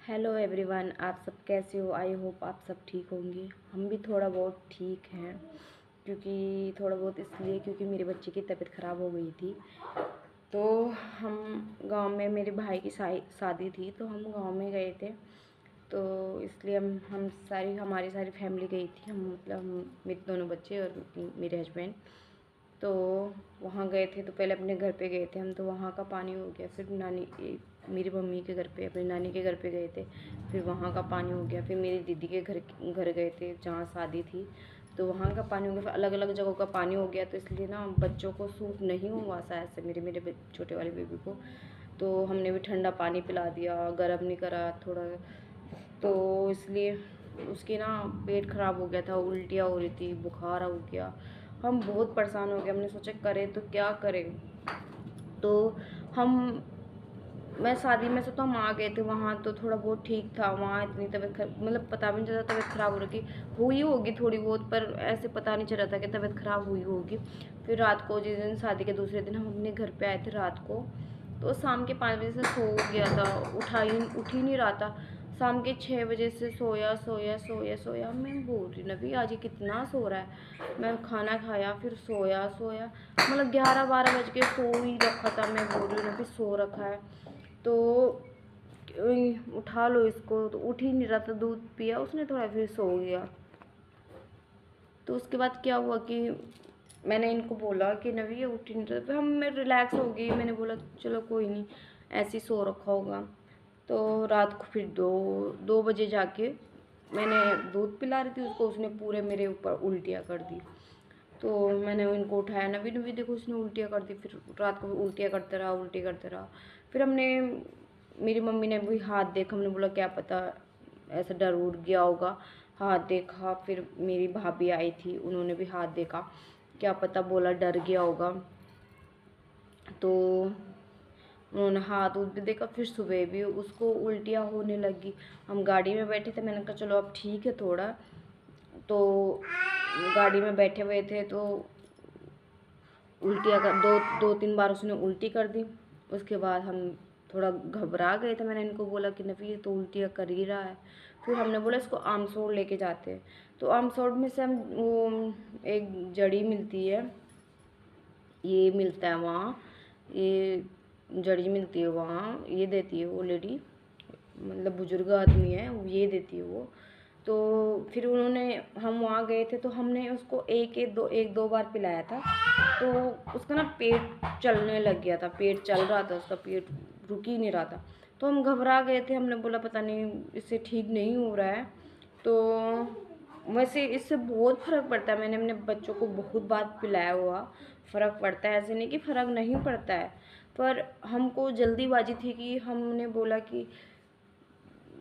Hello everyone, आप सब कैसे हो। आई होप आप सब ठीक होंगे। हम भी थोड़ा बहुत ठीक हैं, क्योंकि थोड़ा बहुत इसलिए क्योंकि मेरे बच्चे की तबीयत ख़राब हो गई थी। तो हम गांव में मेरे भाई की शादी थी, तो हम गांव में गए थे। तो इसलिए हमारी सारी फैमिली गई थी। हम मतलब मेरे दोनों बच्चे और मेरे हस्बैंड। तो वहाँ गए थे, तो पहले अपने घर पे गए थे हम। तो वहाँ का पानी हो गया, फिर मेरी मम्मी के घर पे, अपनी नानी के घर पे गए थे। फिर वहाँ का पानी हो गया, फिर मेरी दीदी के घर गए थे जहाँ शादी थी। तो वहाँ का पानी हो गया, फिर अलग अलग जगहों का पानी हो गया। तो इसलिए ना बच्चों को सूट नहीं हुआ शायद से, मेरे छोटे वाले बेबी को। तो हमने भी ठंडा पानी पिला दिया, गर्म नहीं करा थोड़ा। तो इसलिए उसकी ना पेट ख़राब हो गया था, उल्टियाँ हो रही थी, बुखार हो गया। हम बहुत परेशान हो गए। हमने सोचा करें तो क्या करें। तो हम मैं शादी में से तो हम आ गए थे वहाँ। तो थोड़ा बहुत ठीक था वहाँ। इतनी मतलब पता भी नहीं चला तबीयत ख़राब हो रही हुई होगी थोड़ी बहुत, पर ऐसे पता नहीं चल रहा था कि तबीयत ख़राब हुई होगी। फिर रात को, जिस दिन शादी के दूसरे दिन, हम अपने घर पे आए थे रात को। तो शाम के 5 बजे से सो गया था, उठ ही नहीं रहा था। शाम के 6 बजे से सोया सोया सोया सोया। मैं बोल रही नबी आज ये कितना सो रहा है। मैं खाना खाया, फिर सोया सोया, मतलब 11-12 बज के सो ही रखा था। मैं बोल रही नबी सो रखा है तो उठा लो इसको। तो उठ ही नहीं रहा था। दूध पिया उसने थोड़ा, फिर सो गया। तो उसके बाद क्या हुआ कि मैंने इनको बोला कि नवी ये उठ नहीं रहा। फिर मैं रिलैक्स हो गई। मैंने बोला चलो कोई नहीं, ऐसे ही सो रखा होगा। तो रात को फिर 2 बजे जाके मैंने दूध पिला रही थी उसको, उसने पूरे मेरे ऊपर उल्टियाँ कर दी। तो मैंने इनको उठाया, नवी नवी देखो उसने उल्टियाँ कर दी। फिर रात को उल्टियाँ करते रहा, उल्टी करते रहा। फिर मेरी मम्मी ने भी हाथ देखा। हमने बोला क्या पता ऐसा डर उड़ गया होगा। हाथ देखा, फिर मेरी भाभी आई थी, उन्होंने भी हाथ देखा, क्या पता बोला डर गया होगा। तो उन्होंने हाथ उठ भी देखा। फिर सुबह भी उसको उल्टियाँ होने लगी। हम गाड़ी में बैठे थे, मैंने कहा चलो अब ठीक है थोड़ा। तो गाड़ी में बैठे हुए थे तो उल्टियाँ कर 2-3 बार उसने उल्टी कर दी। उसके बाद हम थोड़ा घबरा गए थे। मैंने इनको बोला कि नफ़ी तो उल्टियाँ कर ही रहा है। फिर हमने बोला इसको आमसोड़ लेके जाते हैं। तो आमसोड़ में से हम वो एक जड़ी मिलती है, ये मिलता है वहाँ, ये जड़ी मिलती है वहाँ, ये देती है वो लेडी, मतलब बुजुर्ग आदमी है, ये देती है वो। तो फिर हम वहाँ गए थे तो हमने उसको एक दो बार पिलाया था। तो उसका ना पेट चलने लग गया था, पेट चल रहा था उसका, पेट रुक ही नहीं रहा था। तो हम घबरा गए थे। हमने बोला पता नहीं इससे ठीक नहीं हो रहा है। तो वैसे इससे बहुत फ़र्क पड़ता है। मैंने अपने बच्चों को बहुत बार पिलाया हुआ, फ़र्क पड़ता है, ऐसे नहीं कि फ़र्क नहीं पड़ता है। पर हमको जल्दीबाजी थी कि हमने बोला कि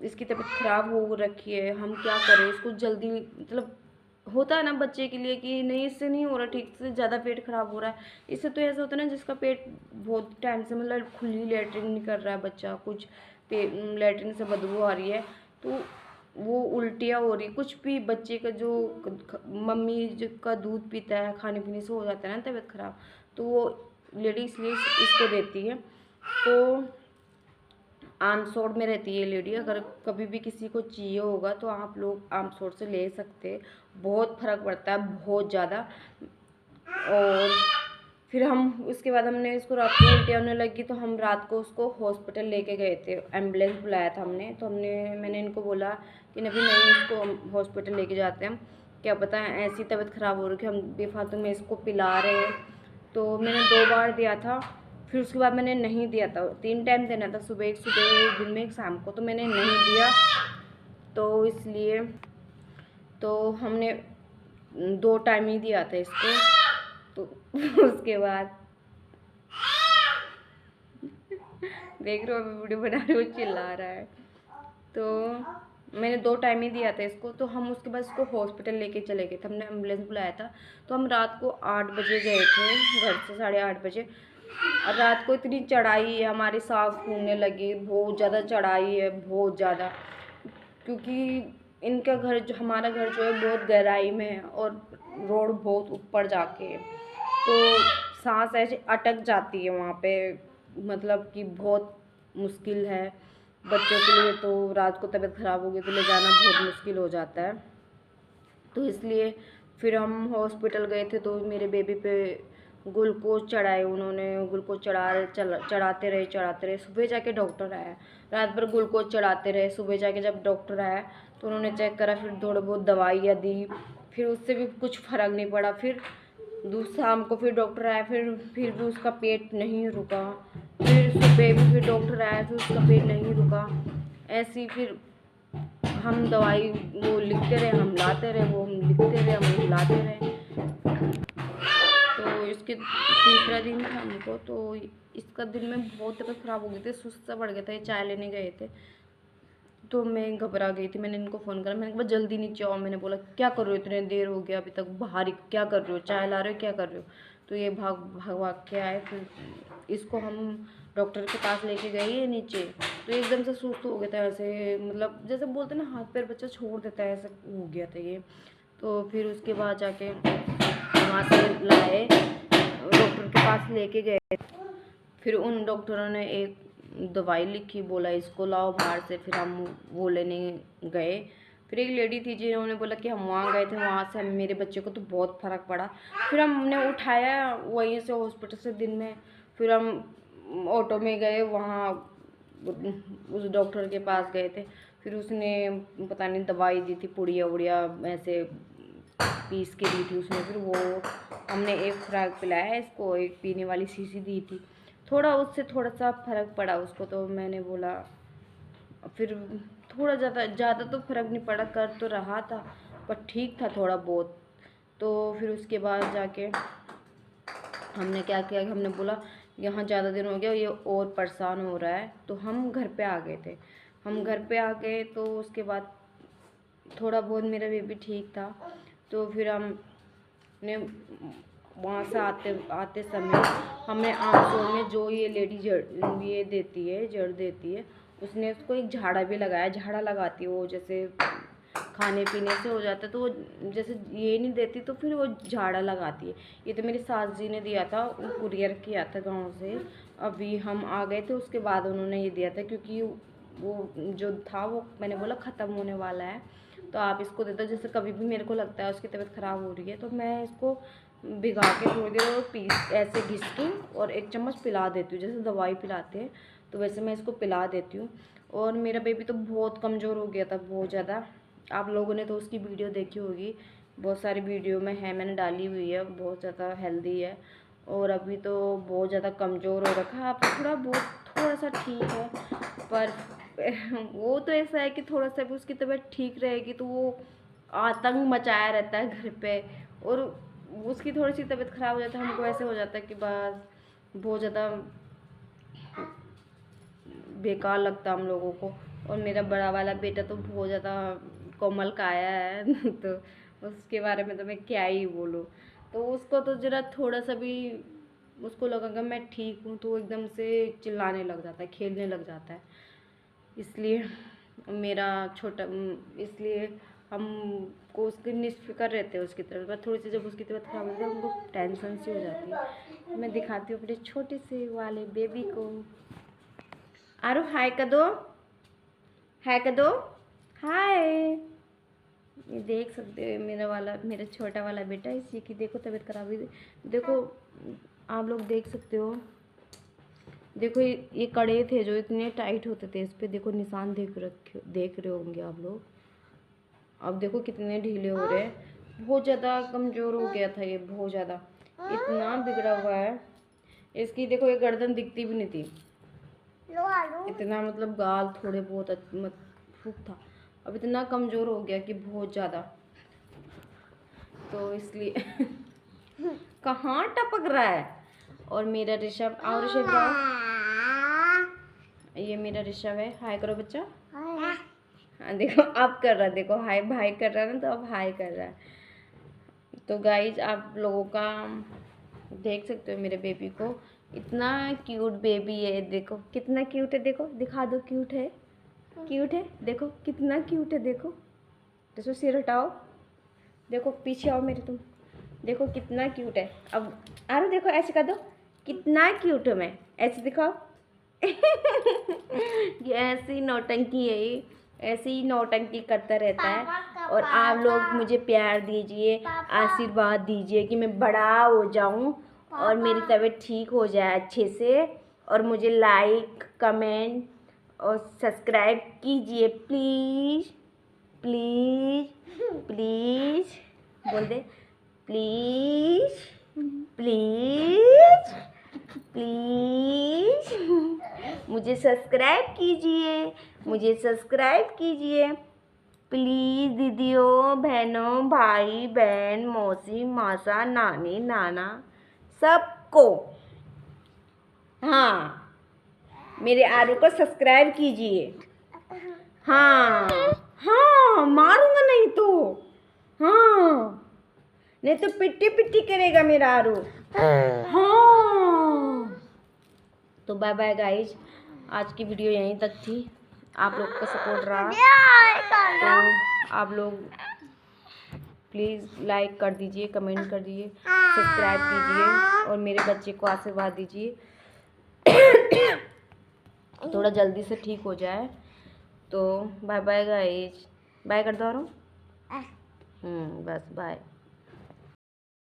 इसकी तबीयत ख़राब हो रखी है, हम क्या करें इसको जल्दी, मतलब होता है ना बच्चे के लिए कि नहीं इससे नहीं हो रहा ठीक से, ज़्यादा पेट ख़राब हो रहा है। इससे तो ऐसा होता है ना जिसका पेट बहुत टाइम से, मतलब खुली लैट्रिन नहीं कर रहा है बच्चा, कुछ लैट्रिन से बदबू आ रही है, तो वो उल्टियाँ हो रही, कुछ भी बच्चे का जो मम्मी का दूध पीता है, खाने पीने से हो जाता है ना तबीयत ख़राब, तो वो लेडी इसलिए इसको देती है। तो आमसोड़ में रहती है लेडी। अगर कभी भी किसी को चाहिए होगा तो आप लोग आमसोड़ से ले सकते, बहुत फ़र्क पड़ता है, बहुत ज़्यादा। और फिर हम उसके बाद हमने इसको रात को उल्टी होने लगी तो हम रात को उसको हॉस्पिटल लेके गए थे, एम्बुलेंस बुलाया था हमने। तो मैंने इनको बोला कि नहीं इसको हॉस्पिटल लेके जाते हैं, क्या पता है ऐसी तबीयत ख़राब हो रही है, हम बेफालतू में इसको पिला रहे हैं। तो मैंने 2 बार दिया था। फिर उसके बाद मैंने नहीं दिया था, 3 टाइम देना था, सुबह एक दिन में एक शाम को, तो मैंने नहीं दिया। तो इसलिए तो हमने 2 टाइम ही दिया था इसको। तो उसके बाद देख रहे हो अभी वीडियो बना रही हो, चिल्ला रहा है। तो मैंने 2 टाइम ही दिया था इसको। तो हम उसके बाद इसको हॉस्पिटल लेके चले गए थे, हमने एम्बुलेंस बुलाया था। तो हम रात को 8 बजे गए थे घर से, 8:30 बजे। और रात को इतनी चढ़ाई है, हमारी सांस फूलने लगी, बहुत ज़्यादा चढ़ाई है, बहुत ज़्यादा, क्योंकि इनका घर जो, हमारा घर जो है बहुत गहराई में है और रोड बहुत ऊपर जाके है। तो सांस ऐसे अटक जाती है वहाँ पे, मतलब कि बहुत मुश्किल है। बच्चों के लिए तो रात को तबीयत ख़राब होगी तो ले जाना बहुत मुश्किल हो जाता है। तो इसलिए फिर हम हॉस्पिटल गए थे तो मेरे बेबी पे ग्लूकोज चढ़ाए उन्होंने। ग्लूकोज चढ़ाते रहे। सुबह जाके डॉक्टर आया। रात भर ग्लूकोज चढ़ाते रहे। सुबह जाके जब डॉक्टर आया तो उन्होंने चेक करा, फिर थोड़ी बहुत दवाइयाँ दी, फिर उससे भी कुछ फ़र्क नहीं पड़ा। फिर शाम को फिर डॉक्टर आया, फिर भी उसका पेट नहीं रुका। फिर सुबह भी फिर डॉक्टर आया, फिर उसका पेट नहीं रुका। ऐसे ही फिर हम दवाई वो लिखते रहे, हम लाते रहे, वो हम लिखते रहे, हम लाते रहे। तो इसके तीसरा दिन था हमको, तो इसका दिन में बहुत तबीयत ख़राब हो गई थी, सुस्त सा बढ़ गया था। ये चाय लेने गए थे तो मैं घबरा गई थी। मैंने इनको फ़ोन करा, मैंने कहा जल्दी नीचे आओ। मैंने बोला क्या कर रहे हो, इतने देर हो गया अभी तक बाहर ही क्या कर रहे हो, चाय ला रहे हो क्या कर रहे हो। तो ये भाग भाग भाग के आए। फिर इसको हम डॉक्टर के पास लेके गए ये नीचे, तो एकदम से सुस्त हो गया था, ऐसे मतलब जैसे बोलते ना हाथ पैर बच्चा छोड़ देता है, ऐसा हो गया था ये। तो फिर उसके बाद जाके वहाँ से लाए, डॉक्टर के पास लेके गए। फिर उन डॉक्टरों ने एक दवाई लिखी, बोला इसको लाओ बाहर से। फिर हम वो लेने गए। फिर एक लेडी थी जिन्होंने बोला कि हम वहाँ गए थे, वहाँ से मेरे बच्चे को तो बहुत फ़र्क पड़ा। फिर हमने उठाया वहीं से हॉस्पिटल से दिन में। फिर हम ऑटो में गए वहाँ उस डॉक्टर के पास गए थे। फिर उसने पता नहीं दवाई दी थी, पुड़िया उड़िया ऐसे पीस के दी थी उसने। फिर वो हमने एक खुराक पिलाया इसको, एक पीने वाली शीशी दी थी। थोड़ा उससे थोड़ा सा फ़र्क पड़ा उसको। तो मैंने बोला फिर थोड़ा ज़्यादा तो फ़र्क नहीं पड़ा, कर तो रहा था पर ठीक था थोड़ा बहुत। तो फिर उसके बाद जाके हमने क्या किया कि हमने बोला यहाँ ज़्यादा दिन हो गया, ये और परेशान हो रहा है। तो हम घर पे आ गए थे। हम घर पे आ गए तो उसके बाद थोड़ा बहुत मेरा बेबी ठीक था। तो फिर हमने वहाँ से आते आते समय हमने आमसोल में जो ये लेडी ये देती है, जड़ देती है, उसने उसको एक झाड़ा भी लगाया। झाड़ा लगाती है वो, जैसे खाने पीने से हो जाता है तो वो जैसे ये नहीं देती तो फिर वो झाड़ा लगाती है। ये तो मेरी सास जी ने दिया था, कुरियर किया था गांव से। अभी हम आ गए थे उसके बाद उन्होंने ये दिया था, क्योंकि वो जो था वो मैंने बोला ख़त्म होने वाला है तो आप इसको दे दो। जैसे कभी भी मेरे को लगता है उसकी तबीयत ख़राब हो रही है तो मैं इसको भिगा के थोड़ी देर और पीस ऐसे घिस के और एक चम्मच पिला देती हूँ, जैसे दवाई पिलाते हैं तो वैसे मैं इसको पिला देती हूँ। और मेरा बेबी तो बहुत कमज़ोर हो गया था, बहुत ज़्यादा। आप लोगों ने तो उसकी वीडियो देखी होगी, बहुत सारी वीडियो में है, मैंने डाली हुई है। बहुत ज़्यादा हेल्दी है और अभी तो बहुत ज़्यादा कमज़ोर हो रखा है। अब थोड़ा बहुत थोड़ा सा ठीक है, पर वो तो ऐसा है कि थोड़ा सा भी उसकी तबीयत ठीक रहेगी तो वो आतंक मचाया रहता है घर पे। और उसकी थोड़ी सी तबीयत ख़राब हो जाता है, हमको ऐसे हो जाता है कि बस बहुत ज़्यादा बेकार लगता हम लोगों को। और मेरा बड़ा वाला बेटा तो बहुत ज़्यादा कोमल काया है तो उसके बारे में तो मैं क्या ही बोलूँ। तो उसको तो ज़रा थोड़ा सा भी उसको लगेगा मैं ठीक हूँ तो वो एकदम से चिल्लाने लग जाता है, खेलने लग जाता है। इसलिए मेरा छोटा इसलिए हम को उसकी निफ़िक्र रहते हैं उसकी तरफ। पर थोड़ी सी जब उसकी तबीयत ख़राब होती है हमको टेंशन सी हो जाती है। मैं दिखाती हूँ अपने छोटे से वाले बेबी को। आरो हाय कर दो, हाय कर दो, हाय। ये देख सकते हो मेरा छोटा वाला बेटा, इसी की देखो तबीयत खराब हुई। देखो आप लोग देख सकते हो, देखो ये कड़े थे जो इतने टाइट होते थे, इस पे देखो निशान देख रहे होंगे आप लोग। अब देखो कितने ढीले हो रहे हैं। बहुत ज़्यादा कमज़ोर हो गया था ये, बहुत ज़्यादा इतना बिगड़ा हुआ है। इसकी देखो ये गर्दन दिखती भी नहीं थी, इतना मतलब गाल थोड़े बहुत फूक था। अब इतना कमज़ोर हो गया कि बहुत ज़्यादा। तो इसलिए कहाँ टपक रहा है। और मेरा ऋषभ, और ऋषभ ये मेरा ऋषभ है। हाय करो बच्चा। हाँ देखो अब कर रहा है, देखो हाय भाई कर रहा है ना, तो अब हाय कर रहा है। तो गाइज आप लोगों का देख सकते हो मेरे बेबी को, इतना क्यूट बेबी है। देखो कितना क्यूट है, देखो दिखा दो, क्यूट है, क्यूट है, देखो कितना क्यूट है। देखो देखो सिर हटाओ, देखो पीछे आओ मेरे तुम, देखो कितना क्यूट है। अब देखो ऐसे कर दो, कितना क्यूट हूँ मैं, ऐसे दिखाओ, ये ऐसी नौटंकी है, ये ऐसे ही नौटंकी करता रहता है। और आप लोग मुझे प्यार दीजिए, आशीर्वाद दीजिए कि मैं बड़ा हो जाऊं और मेरी तबीयत ठीक हो जाए अच्छे से। और मुझे लाइक, कमेंट और सब्सक्राइब कीजिए प्लीज़ प्लीज़ प्लीज़। बोल दे प्लीज़ प्लीज़ प्लीज़। मुझे सब्सक्राइब कीजिए, मुझे सब्सक्राइब कीजिए प्लीज़ दीदियों, बहनों, भाई बहन, मौसी, मासा, नानी, नाना, सबको। हाँ, मेरे आरू को सब्सक्राइब कीजिए। हाँ हाँ, मारूंगा नहीं तो। हाँ, नहीं तो पिट्टी पिट्टी करेगा मेरा आरू। हाँ, तो बाय बाय गाइज, आज की वीडियो यहीं तक थी। आप लोग का सपोर्ट रहा तो आप लोग प्लीज़ लाइक कर दीजिए, कमेंट कर दीजिए, सब्सक्राइब कीजिए और मेरे बच्चे को आशीर्वाद दीजिए थोड़ा जल्दी से ठीक हो जाए। तो बाय बाय गाइज, बाय कर दो। बस बाय।